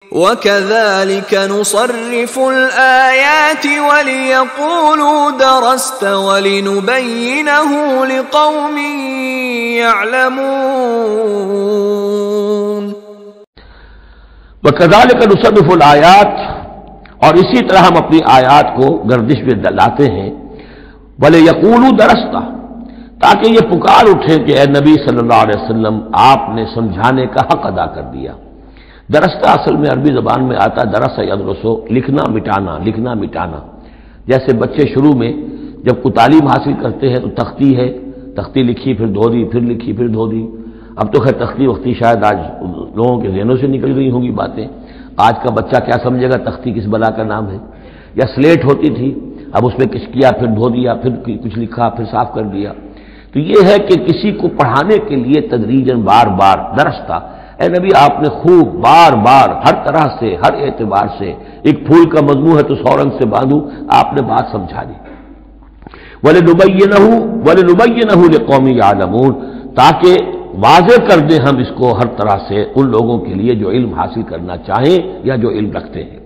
وَكَذَلِكَ نُصَرِّفُ الْآيَاتِ وَلِيَقُولُوا دَرَسْتَ وَلِنُبَيِّنَهُ لِقَوْمٍ يَعْلَمُونَ وَكَذَلِكَ نُصَرِّفُ الْآيَاتِ، اور اسی طرح ہم اپنی آیات کو گردش میں لاتے ہیں، وَلِيَقُولُوا دَرَسْتَ، تاکہ یہ پکار اٹھے کہ اے نبی صلی اللہ علیہ وسلم آپ نے سمجھانے کا حق ادا کر دیا۔ درستہ اصل میں عربی زبان میں آتا درس یدرسو، لکھنا مٹانا، لکھنا مٹانا۔ جیسے بچے شروع میں جب کوئی تعلیم حاصل کرتے ہیں تو تختی ہے، تختی لکھی پھر دھو دی، پھر لکھی پھر دھو دی۔ اب تو خیر تختی وقتی شاید آج لوگوں کے ذہنوں سے نکل گئی ہوں گی باتیں، آج کا بچہ کیا سمجھے گا تختی کس بلا کا نام ہے۔ یا سلیٹ ہوتی تھی، اب اس میں کچھ کیا پھر دھو دیا، پھر کچھ لکھا پھر صاف کر دیا۔ تو یہ ہے کہ کسی کو پڑھانے کے لیے تدریجاً بار بار درستہ، اے نبی آپ نے خوب بار بار ہر طرح سے ہر اعتبار سے، ایک پھول کا مضمون ہے تو 100 رنگ سے باندھوں، آپ نے بات سمجھا دی۔ وَلِنُبَيِّنَهُ لِقَوْمٍ يَعْلَمُونَ، تاکہ واضح کر دیں ہم اس کو ہر طرح سے ان لوگوں کے لیے جو علم حاصل کرنا چاہیں یا جو علم رکھتے ہیں۔